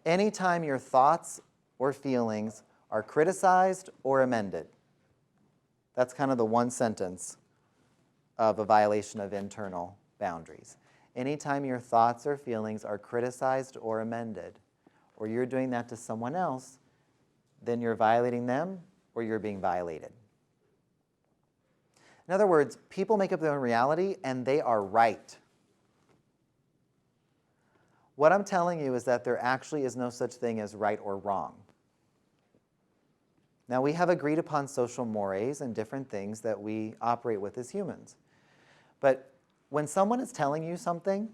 Anytime your thoughts or feelings are criticized or amended. That's kind of the one sentence of a violation of internal boundaries. Anytime your thoughts or feelings are criticized or amended, or you're doing that to someone else, then you're violating them or you're being violated. In other words, people make up their own reality and they are right. What I'm telling you is that there actually is no such thing as right or wrong. Now, we have agreed upon social mores and different things that we operate with as humans. But when someone is telling you something,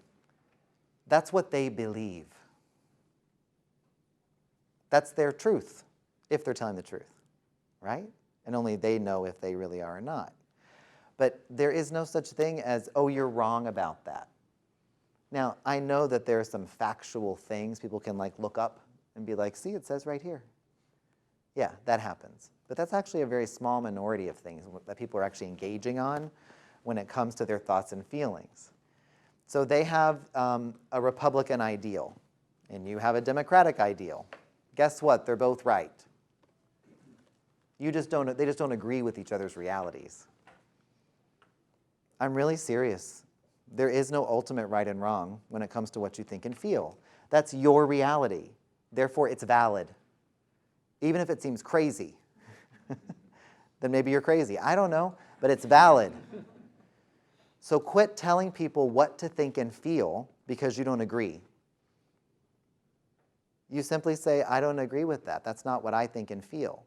that's what they believe. That's their truth, if they're telling the truth, right? And only they know if they really are or not. But there is no such thing as, oh, you're wrong about that. Now, I know that there are some factual things people can like look up and be like, see, it says right here. Yeah, that happens. But that's actually a very small minority of things that people are actually engaging on when it comes to their thoughts and feelings. So they have a Republican ideal, and you have a Democratic ideal. Guess what? They're both right. They just don't agree with each other's realities. I'm really serious. There is no ultimate right and wrong when it comes to what you think and feel. That's your reality. Therefore, it's valid. Even if it seems crazy, then maybe you're crazy. I don't know, but it's valid. So quit telling people what to think and feel because you don't agree. You simply say, I don't agree with that. That's not what I think and feel.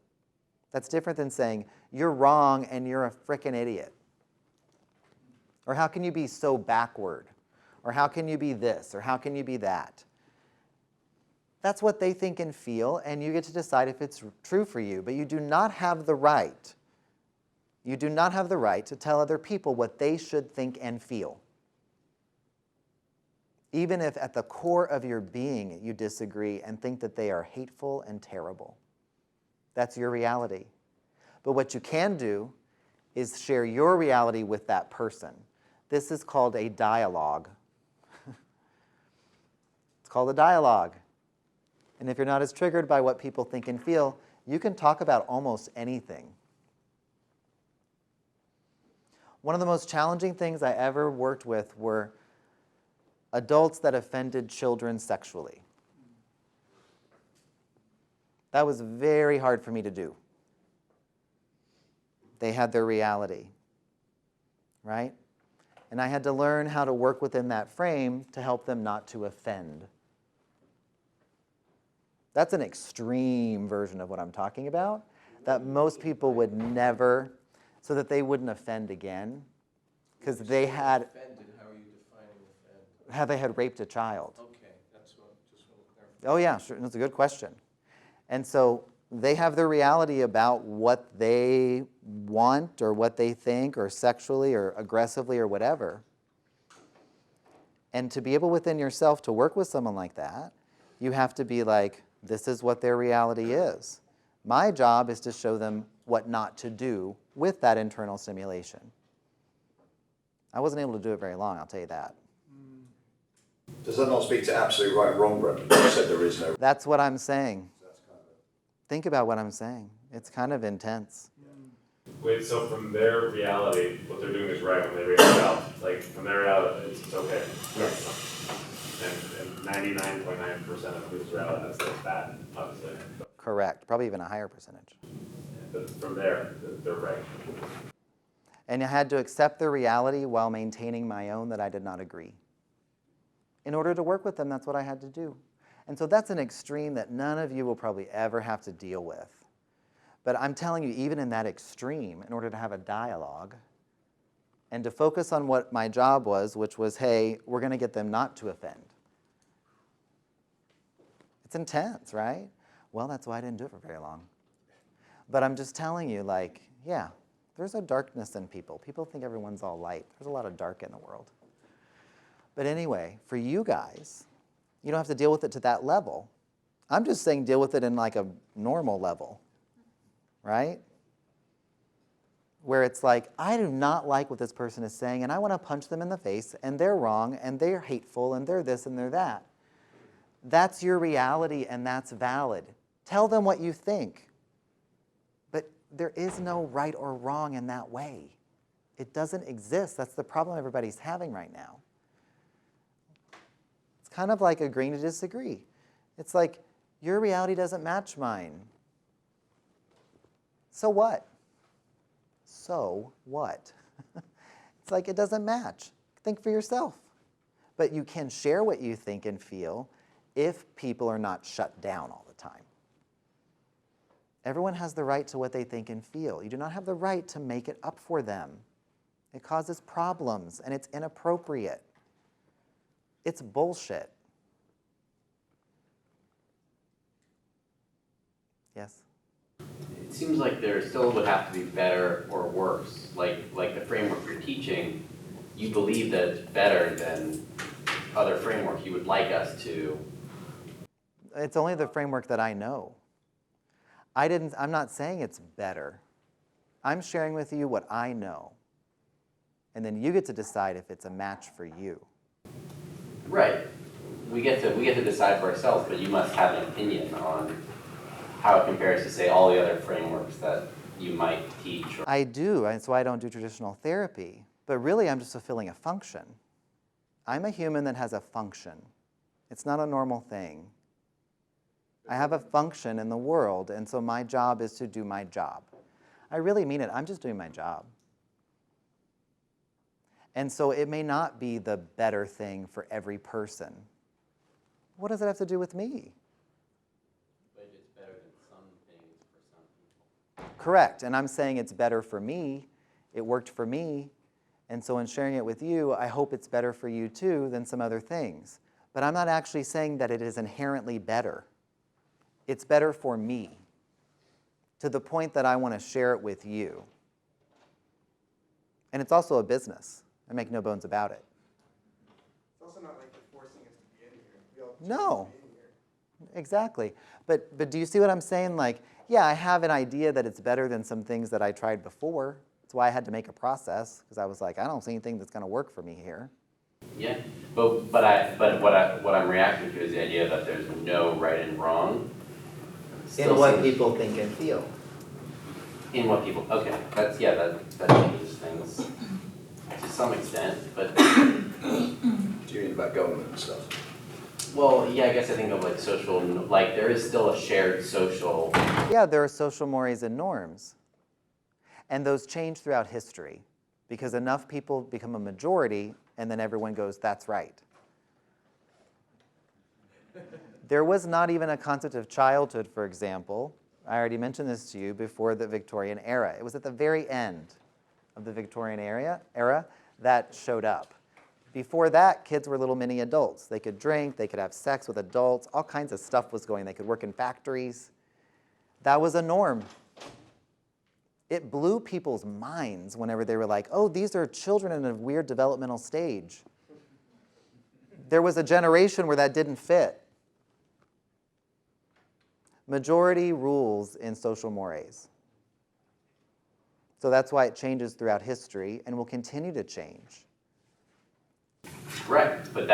That's different than saying, you're wrong and you're a frickin' idiot. Or how can you be so backward? Or how can you be this? Or how can you be that? That's what they think and feel, and you get to decide if it's true for you. But you do not have the right. You do not have the right to tell other people what they should think and feel. Even if at the core of your being you disagree and think that they are hateful and terrible. That's your reality. But what you can do is share your reality with that person. This is called a dialogue. It's called a dialogue. And if you're not as triggered by what people think and feel, you can talk about almost anything. One of the most challenging things I ever worked with were adults that offended children sexually. That was very hard for me to do. They had their reality, right? And I had to learn how to work within that frame to help them not to offend. That's an extreme version of what I'm talking about, that most people would never, so that they wouldn't offend again, because they had, offended, how are you defining offend? how they had raped a child. Okay, that's what, just want to clarify. Oh yeah, sure, that's a good question. And so they have their reality about what they want or what they think or sexually or aggressively or whatever. And to be able within yourself to work with someone like that, you have to be like, this is what their reality is. My job is to show them what not to do with that internal stimulation. I wasn't able to do it very long, I'll tell you that. Does that not speak to absolute right and wrong, Brent? You said there is no. That's what I'm saying. That's kind of Think about what I'm saying. It's kind of intense. Wait, so from their reality, what they're doing is right when they read it out. Like, from their reality, it's okay. Yes. And 99.9% of people's reality is bad, obviously. Correct. Probably even a higher percentage. But from there, they're right. And I had to accept their reality while maintaining my own that I did not agree. In order to work with them, that's what I had to do. And so that's an extreme that none of you will probably ever have to deal with. But I'm telling you, even in that extreme, in order to have a dialogue and to focus on what my job was, which was, hey, we're going to get them not to offend. It's intense, right? Well, that's why I didn't do it for very long. But I'm just telling you, like, yeah, there's a darkness in people. People think everyone's all light. There's a lot of dark in the world. But anyway, for you guys, you don't have to deal with it to that level. I'm just saying deal with it in like a normal level, right? Where it's like, I do not like what this person is saying, and I want to punch them in the face, and they're wrong, and they're hateful, and they're this, and they're that. That's your reality and that's valid. Tell them what you think. But there is no right or wrong in that way. It doesn't exist. That's the problem everybody's having right now. It's kind of like agreeing to disagree. It's like, your reality doesn't match mine. So what? So what? It's like it doesn't match. Think for yourself. But you can share what you think and feel if people are not shut down all the time. Everyone has the right to what they think and feel. You do not have the right to make it up for them. It causes problems and it's inappropriate. It's bullshit. Yes? It seems like there still would have to be better or worse. Like the framework you're teaching, you believe that it's better than other frameworks you would like us to. It's only the framework that I know. I'm not saying it's better. I'm sharing with you what I know. And then you get to decide if it's a match for you. Right. We get to decide for ourselves, but you must have an opinion on how it compares to, say, all the other frameworks that you might teach. I do. That's why I don't do traditional therapy. But really, I'm just fulfilling a function. I'm a human that has a function. It's not a normal thing. I have a function in the world, and so my job is to do my job. I really mean it. I'm just doing my job. And so it may not be the better thing for every person. What does it have to do with me? But it's better than some things for some people. Correct. And I'm saying it's better for me. It worked for me. And so in sharing it with you, I hope it's better for you too than some other things. But I'm not actually saying that it is inherently better. It's better for me to the point that I want to share it with you. And it's also a business. I make no bones about it. It's also not like they're forcing us to be in here. We all No. choose to be in here. Exactly. But do you see what I'm saying? Like, yeah, I have an idea that it's better than some things that I tried before. That's why I had to make a process, because I was like, I don't see anything that's going to work for me here. Yeah, but what I'm reacting to is the idea that there's no right and wrong. Still seems- people think and feel. In what people, okay, that changes things to some extent, but, Do you mean about government and stuff? well, yeah, I guess I think of like social, like there is still a shared social. Yeah, there are social mores and norms. And those change throughout history because enough people become a majority and then everyone goes, that's right. There was not even a concept of childhood, for example. I already mentioned this to you before the Victorian era. It was at the very end of the Victorian era that showed up. Before that, kids were little mini adults. They could drink, they could have sex with adults, all kinds of stuff was going. They could work in factories. That was a norm. It blew people's minds whenever they were like, oh, these are children in a weird developmental stage. There was a generation where that didn't fit. Majority rules in social mores. So that's why it changes throughout history and will continue to change. Right, but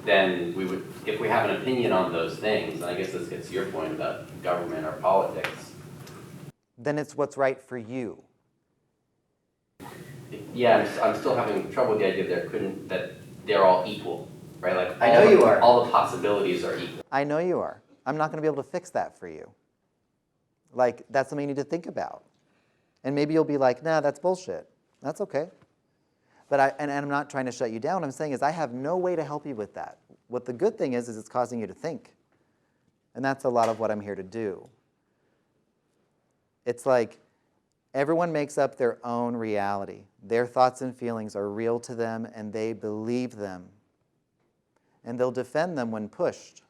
then we would, if we have an opinion on those things, and I guess this gets to your point about government or politics. Then it's what's right for you. Yeah, I'm still having trouble with the idea that they're all equal, right? Like I know you are. All the possibilities are equal. I know you are. I'm not going to be able to fix that for you. Like, that's something you need to think about. And maybe you'll be like, nah, that's bullshit. That's okay. But I'm not trying to shut you down. What I'm saying is I have no way to help you with that. What the good thing is it's causing you to think. And that's a lot of what I'm here to do. It's like everyone makes up their own reality. Their thoughts and feelings are real to them and they believe them. And they'll defend them when pushed.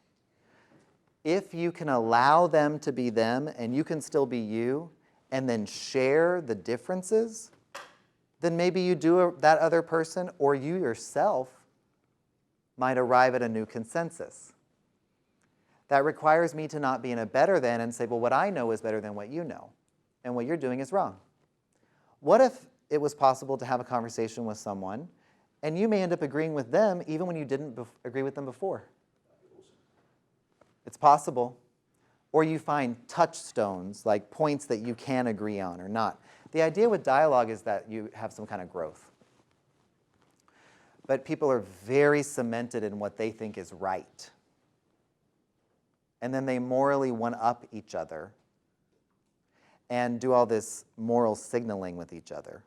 If you can allow them to be them and you can still be you and then share the differences, then maybe you do that other person or you yourself might arrive at a new consensus. That requires me to not be in a better than and say, well, what I know is better than what you know, and what you're doing is wrong. What if it was possible to have a conversation with someone and you may end up agreeing with them even when you didn't agree with them before? It's possible. Or you find touchstones, like points that you can agree on or not. The idea with dialogue is that you have some kind of growth. But people are very cemented in what they think is right. And then they morally one-up each other and do all this moral signaling with each other.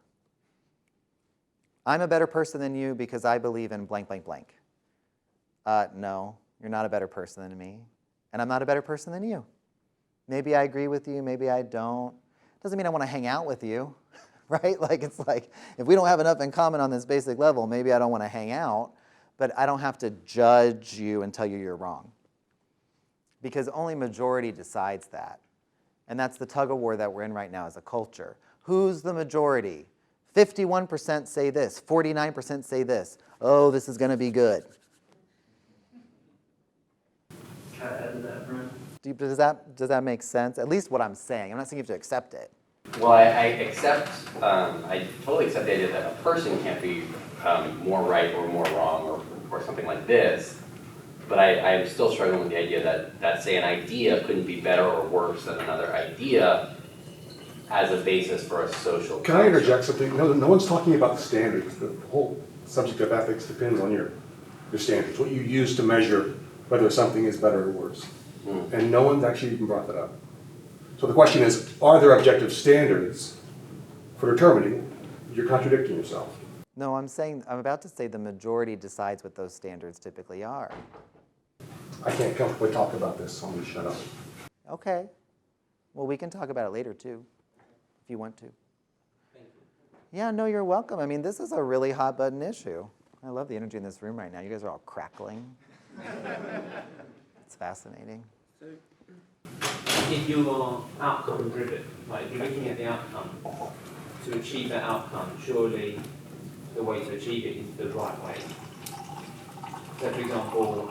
I'm a better person than you because I believe in blank, blank, blank. No, you're not a better person than me. And I'm not a better person than you. Maybe I agree with you, maybe I don't. Doesn't mean I want to hang out with you, right? Like, it's like, if we don't have enough in common on this basic level, maybe I don't want to hang out, but I don't have to judge you and tell you you're wrong. Because only majority decides that. And that's the tug of war that we're in right now as a culture. Who's the majority? 51% say this, 49% say this. Oh, this is going to be good. Can I add to that, Brent? Does that make sense? At least what I'm saying. I'm not saying you have to accept it. Well, I totally accept the idea that a person can't be more right or more wrong or something like this, but I am still struggling with the idea that, say, an idea couldn't be better or worse than another idea as a basis for a social Can I interject something? No one's talking about the standards. The whole subject of ethics depends on your standards, what you use to measure whether something is better or worse. And no one's actually even brought that up. So the question is, are there objective standards for determining? You're contradicting yourself. No, I'm about to say the majority decides what those standards typically are. I can't comfortably talk about this, so I'm going to shut up. Okay. Well, we can talk about it later, too, if you want to. Thank you. Yeah, no, you're welcome. I mean, this is a really hot-button issue. I love the energy in this room right now. You guys are all crackling. It's fascinating. If you are outcome driven, like you're looking at the outcome, to achieve that outcome, surely the way to achieve it is the right way. So for example,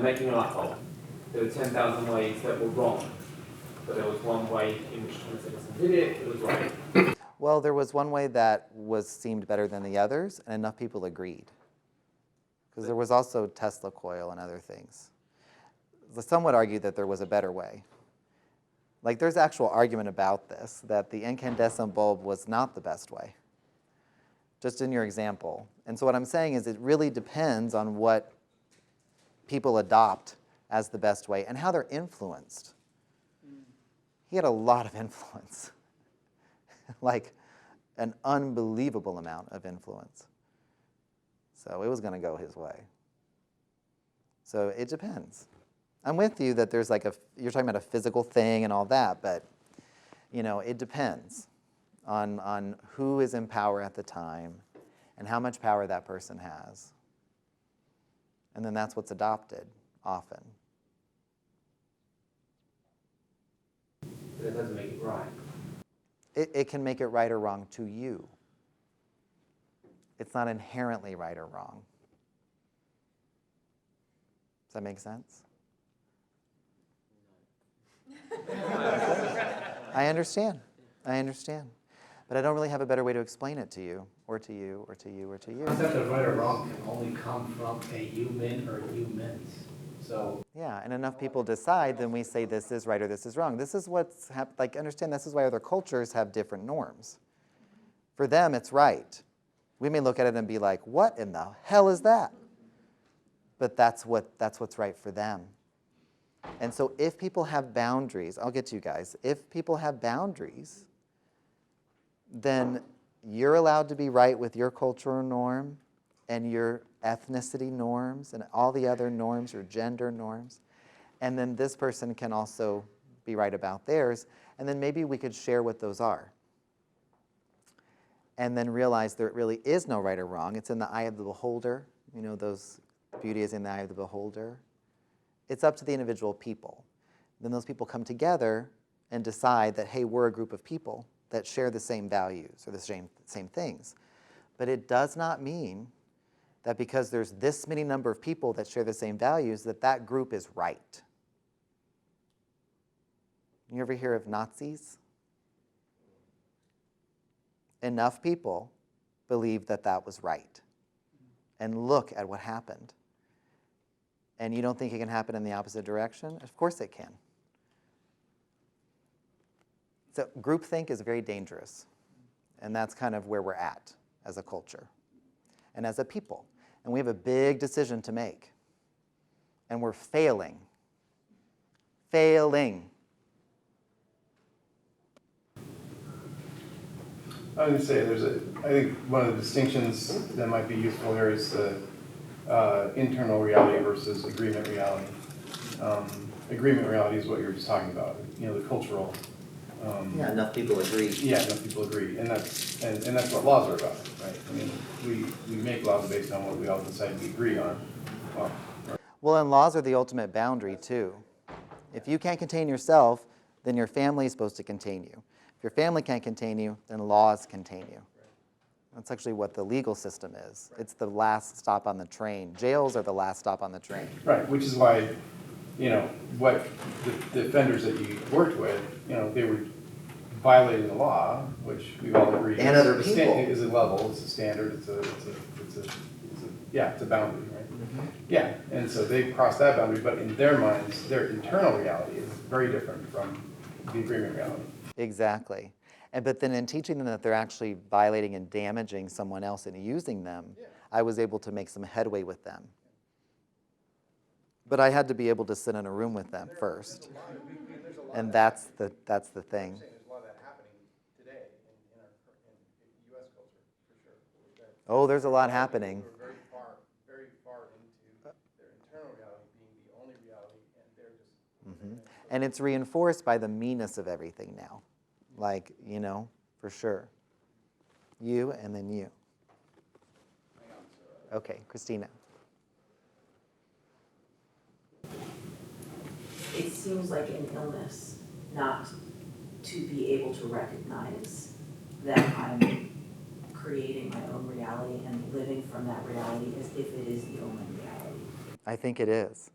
making a light bulb, there were 10,000 ways that were wrong, but there was one way in which Thomas Edison did it, it was right. Well, there was one way that seemed better than the others, and enough people agreed. Because there was also Tesla coil and other things. Some would argue that there was a better way. Like, there's actual argument about this, that the incandescent bulb was not the best way, just in your example. And so what I'm saying is it really depends on what people adopt as the best way and how they're influenced. He had a lot of influence, like an unbelievable amount of influence. So it was going to go his way. So it depends. I'm with you that there's like you're talking about a physical thing and all that, but it depends on who is in power at the time and how much power that person has. And then that's what's adopted often. But it doesn't make it right. It can make it right or wrong to you. It's not inherently right or wrong. Does that make sense? I understand. But I don't really have a better way to explain it to you, or to you, or to you, or to you. The concept of right or wrong can only come from a human or humans. So Yeah, and enough people decide, then we say this is right or this is wrong. This is what's understand this is why other cultures have different norms. For them, it's right. We may look at it and be like, what in the hell is that? But that's what's right for them. And so if people have boundaries, I'll get to you guys, if people have boundaries, then you're allowed to be right with your cultural norm and your ethnicity norms and all the other norms, your gender norms. And then this person can also be right about theirs. And then maybe we could share what those are. And then realize there really is no right or wrong. It's in the eye of the beholder. Those beauty is in the eye of the beholder. It's up to the individual people. Then those people come together and decide that, hey, we're a group of people that share the same values or the same things. But it does not mean that because there's this many number of people that share the same values, that group is right. You ever hear of Nazis? Enough people believed that was right. And look at what happened. And you don't think it can happen in the opposite direction? Of course it can. So groupthink is very dangerous. And that's kind of where we're at as a culture and as a people. And we have a big decision to make. And we're failing. Failing. I would say I think one of the distinctions that might be useful here is the internal reality versus agreement reality. Agreement reality is what you were just talking about, the cultural. Yeah, enough people agree. Yeah, enough people agree, and that's what laws are about, right? I mean, we make laws based on what we all decide we agree on. Well, and laws are the ultimate boundary, too. If you can't contain yourself, then your family is supposed to contain you. If your family can't contain you, then laws contain you. That's actually what the legal system is. It's the last stop on the train. Jails are the last stop on the train. Right, which is why, what the offenders that you worked with, they were violating the law, which we all agree And other people. is a level, it's a standard, it's a boundary, right? Yeah, and so they crossed that boundary, but in their minds, their internal reality is very different from the agreement reality. Exactly. But then in teaching them that they're actually violating and damaging someone else and using them, I was able to make some headway with them. But I had to be able to sit in a room with them first. And that's the thing. There's a lot of that happening today in U.S. culture, for sure. Oh, there's a lot happening. We're very far into their internal reality being the only reality, and they're just. And it's reinforced by the meanness of everything now. Like, for sure. You and then you. Okay, Christina. It seems like an illness not to be able to recognize that I'm creating my own reality and living from that reality as if it is the only reality. I think it is.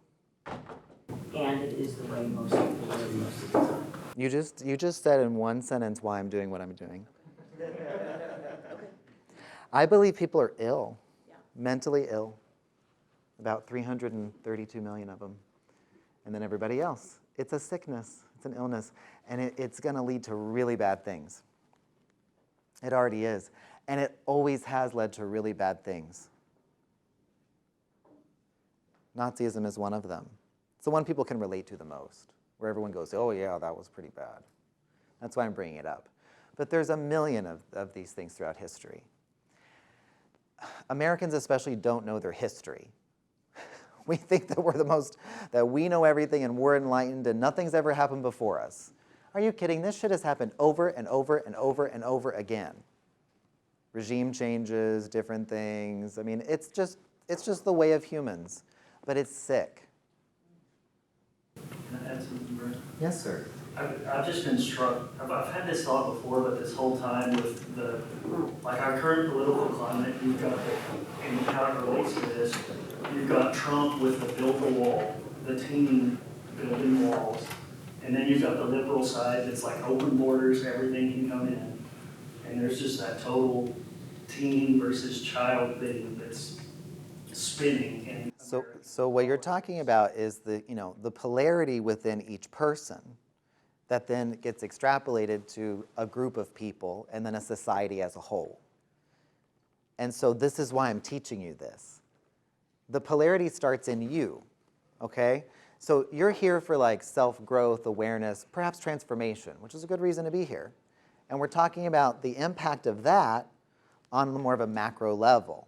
And it is the way most people live most of the time. You just said in one sentence why I'm doing what I'm doing. I believe people are ill, mentally ill. About 332 million of them. And then everybody else. It's a sickness, it's an illness, and it's going to lead to really bad things. It already is. And it always has led to really bad things. Nazism is one of them. It's the one people can relate to the most, where everyone goes, oh yeah, that was pretty bad. That's why I'm bringing it up. But there's a million of these things throughout history. Americans especially don't know their history. We think that that we know everything and we're enlightened and nothing's ever happened before us. Are you kidding? This shit has happened over and over and over and over again. Regime changes, different things. I mean, it's just the way of humans, but it's sick. Can I add something, Brent? Yes, sir. I've just been struck, I've had this thought before, but this whole time with our current political climate, you've got and how it relates to this, you've got Trump with the build the wall, the teen building walls, and then you've got the liberal side that's like open borders, everything can come in, and there's just that total teen versus child thing that's spinning. And So what you're talking about is the polarity within each person that then gets extrapolated to a group of people and then a society as a whole. And so this is why I'm teaching you this. The polarity starts in you, okay? So you're here for like self-growth, awareness, perhaps transformation, which is a good reason to be here. And we're talking about the impact of that on more of a macro level,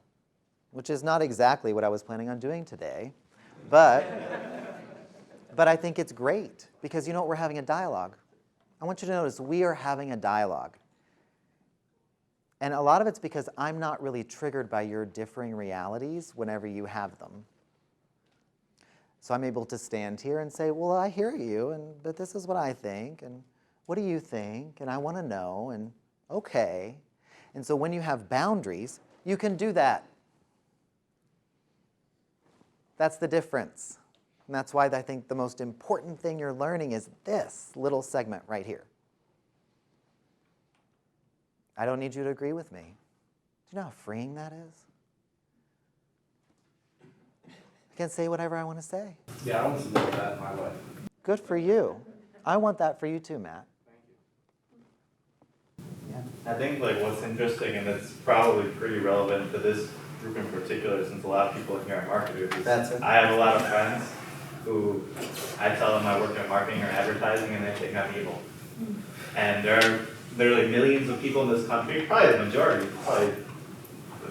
which is not exactly what I was planning on doing today, but I think it's great because you know what, we're having a dialogue. I want you to notice we are having a dialogue. And a lot of it's because I'm not really triggered by your differing realities whenever you have them. So I'm able to stand here and say, well, I hear you, but this is what I think, and what do you think, and I want to know, and okay. And so when you have boundaries, you can do that. That's the difference. And that's why I think the most important thing you're learning is this little segment right here. I don't need you to agree with me. Do you know how freeing that is? can say whatever I want to say. Yeah, I want some more of that in my life. Good for you. I want that for you too, Matt. I think like what's interesting, and it's probably pretty relevant to this group in particular, since a lot of people in here are marketers, is That's it. I have a lot of friends who I tell them I work in marketing or advertising, and they think I'm evil. And there are literally millions of people in this country, probably the majority, probably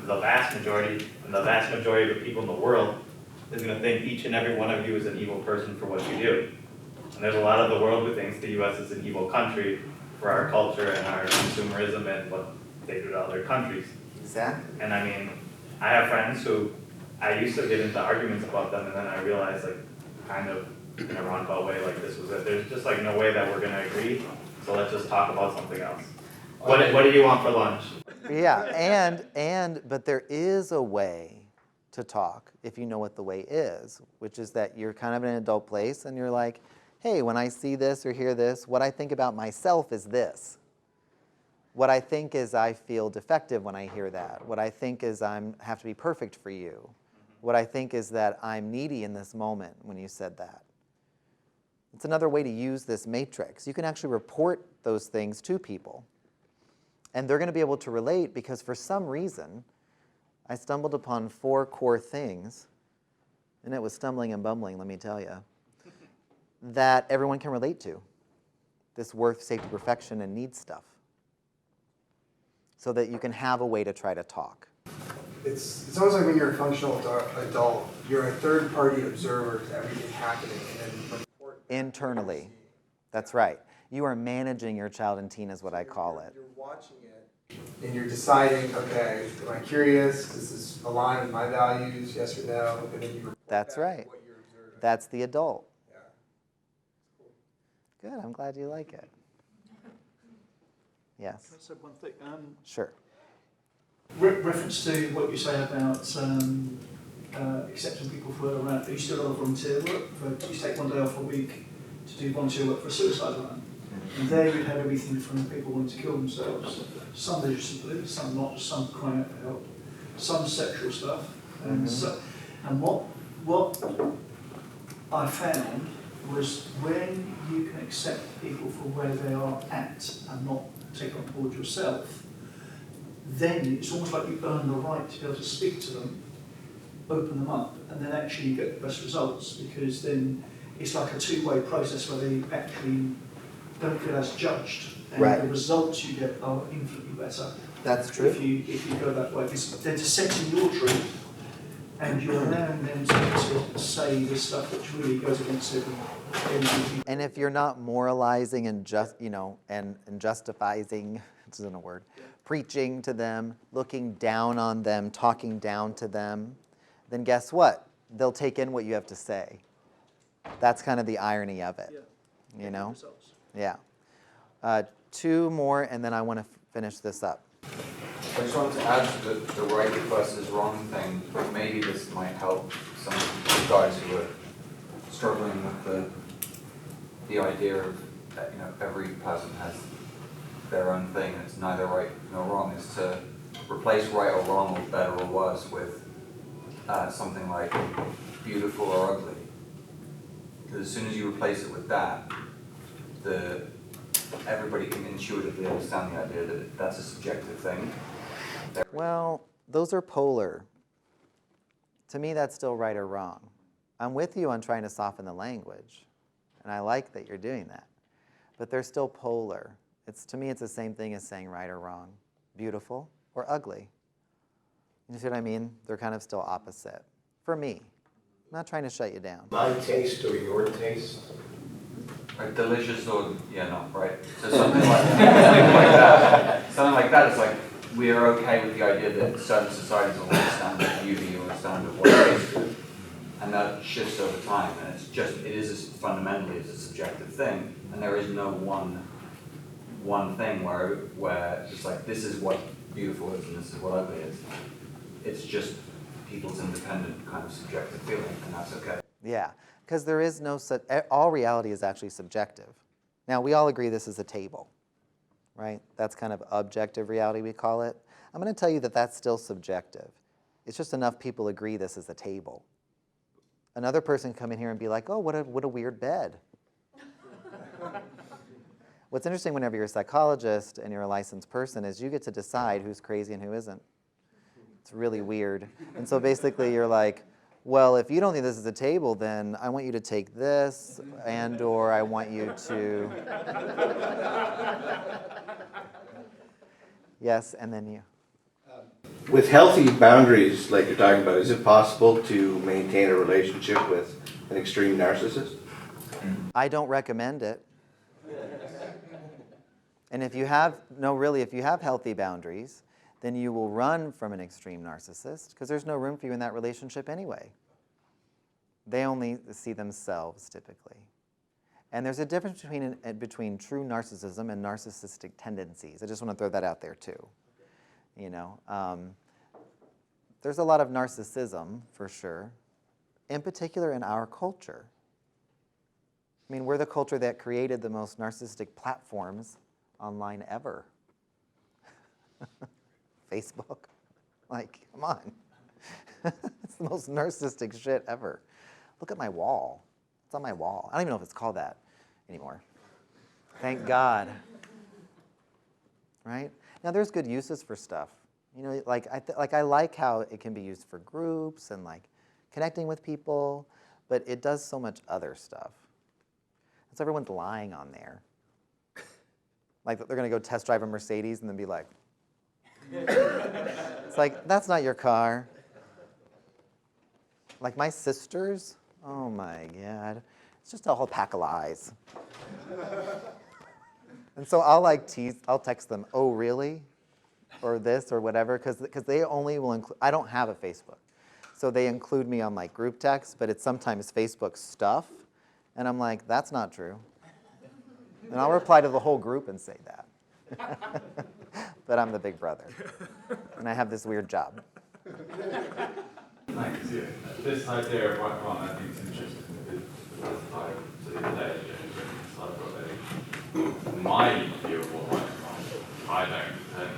the vast majority, and the vast majority of the people in the world is going to think each and every one of you is an evil person for what you do. And there's a lot of the world who thinks the U.S. is an evil country for our culture and our consumerism and what they do to other countries. Exactly. And I mean, I have friends who I used to get into arguments about them, and then I realized, like, kind of in a roundabout way, like this was it. There's just like no way that we're gonna agree, so let's just talk about something else. What do you want for lunch? Yeah, but there is a way to talk if you know what the way is, which is that you're kind of in an adult place and you're like, hey, when I see this or hear this, what I think about myself is this. What I think is I feel defective when I hear that. What I think is I have to be perfect for you. What I think is that I'm needy in this moment when you said that. It's another way to use this matrix. You can actually report those things to people. And they're going to be able to relate because for some reason, I stumbled upon 4 core things, and it was stumbling and bumbling, let me tell you, that everyone can relate to. This worth, safety, perfection, and need stuff. So that you can have a way to try to talk. It's almost like when you're a functional adult, you're a third-party observer to everything happening and then report Internally. That's right. You are managing your child and teen is what I call it. You're watching it and you're deciding, okay, am I curious? Does this align with my values, yes or no? And then you report That's back right. what you're observing. That's the adult. Yeah. Good, I'm glad you like it. Yes. Can I say one thing? Sure. Reference to what you say about accepting people for around. I used to do a lot of volunteer work. I used to take one day off a week to do volunteer work for a suicide run. And there you'd have everything from people wanting to kill themselves, some legitimately, some not, some crying out for help, some sexual stuff. And what I found was when you can accept people for where they are at and not take on board yourself, then it's almost like you earn the right to be able to speak to them, open them up, and then actually get the best results, because then it's like a two-way process where they actually don't feel as judged, and Right. the results you get are infinitely better. That's true. If you go that way, because they're dissenting your truth, and you're allowing them to say this stuff which really goes against everything. And if you're not moralizing and and justifying, this isn't a word, preaching to them, looking down on them, talking down to them, then guess what? They'll take in what you have to say. That's kind of the irony of it, you know? Yeah. 2 more, and then I want to finish this up. I just wanted to add to the right versus wrong thing, but maybe this might help some guys who are struggling with the idea of that, every person has their own thing, and it's neither right nor wrong, is to replace right or wrong or better or worse with something like beautiful or ugly. Because as soon as you replace it with that, everybody can intuitively understand the idea that that's a subjective thing. Well, those are polar. To me, that's still right or wrong. I'm with you on trying to soften the language, and I like that you're doing that. But they're still polar. To me, it's the same thing as saying right or wrong, beautiful or ugly. You see what I mean? They're kind of still opposite. For me, I'm not trying to shut you down. My taste or your taste? Like delicious or, right. So something like that. Something like that is like, we are okay with the idea that certain societies will have a standard of beauty or a standard of what taste is. And that shifts over time, and fundamentally it's a subjective thing, and there is no one thing where it's like, this is what beautiful is and this is what ugly is. It's just people's independent kind of subjective feeling, and that's okay. Yeah, because there is no such, all reality is actually subjective. Now, we all agree this is a table, right? That's kind of objective reality, we call it. I'm going to tell you that that's still subjective. It's just enough people agree this is a table. Another person come in here and be like, oh, what a weird bed. What's interesting whenever you're a psychologist and you're a licensed person is you get to decide who's crazy and who isn't. It's really weird. And so basically you're like, well, if you don't think this is a table, then I want you to take this, and or I want you to... Yes, and then you. With healthy boundaries, like you're talking about, is it possible to maintain a relationship with an extreme narcissist? I don't recommend it. And if you have, no, really, if you have healthy boundaries, then you will run from an extreme narcissist because there's no room for you in that relationship anyway. They only see themselves typically. And there's a difference between true narcissism and narcissistic tendencies. I just want to throw that out there too. You know, there's a lot of narcissism for sure, in particular in our culture. I mean, we're the culture that created the most narcissistic platforms online ever. Facebook. Like, come on. It's the most narcissistic shit ever. Look at my wall. It's on my wall. I don't even know if it's called that anymore. Thank God. Right? Now, there's good uses for stuff. You know, I like how it can be used for groups and like connecting with people, but it does so much other stuff. So everyone's lying on there. Like they're going to go test drive a Mercedes and then be like, it's like, that's not your car. Like my sisters, oh my God. It's just a whole pack of lies. And so I'll text them, oh really? Or this or whatever, because they only will include, I don't have a Facebook. So they include me on like group text, but it's sometimes Facebook stuff. And I'm like, that's not true. And I'll reply to the whole group and say that. But I'm the big brother. And I have this weird job. Thanks. Yeah. This idea of right wrong, I think it's interesting because as I said the other day, so I've got my view of what right and wrong.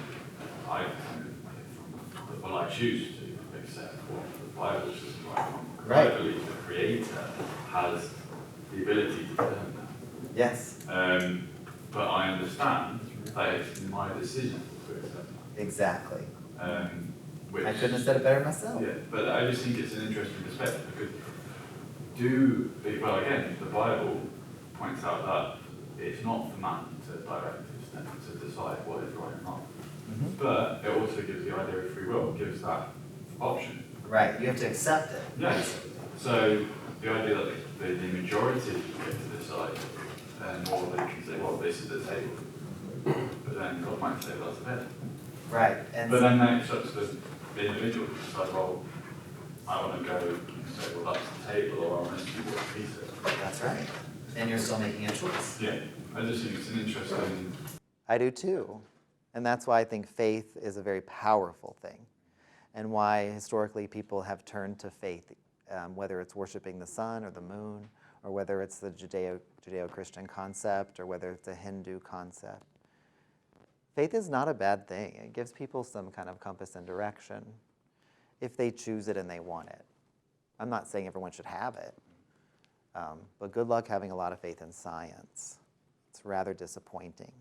I don't well, I choose to accept what the Bible says is right and wrong. Right. I believe the Creator has the ability to determine that. Yes. But I understand that it's my decision to accept that. Exactly. Which, I couldn't have said it better myself. Yeah, but I just think it's an interesting perspective because again, the Bible points out that it's not for man to direct to decide what is right and wrong. Mm-hmm. But it also gives the idea of free will, gives that option. Right, you have to accept it. Yes. So the idea that the majority get to decide, and more they can say, well, this is the table. But then God might say, well, that's better. Right. But then it's up to the individual to decide, well, I want to go and say, well, that's the table, or I want to see what piece it is. That's right. And you're still making a choice. Yeah. I just think it's an interesting... I do too. And that's why I think faith is a very powerful thing. And why historically people have turned to faith, whether it's worshiping the sun or the moon, or whether it's the Judeo-Christian concept, or whether it's a Hindu concept. Faith is not a bad thing. It gives people some kind of compass and direction if they choose it and they want it. I'm not saying everyone should have it, but good luck having a lot of faith in science. It's rather disappointing.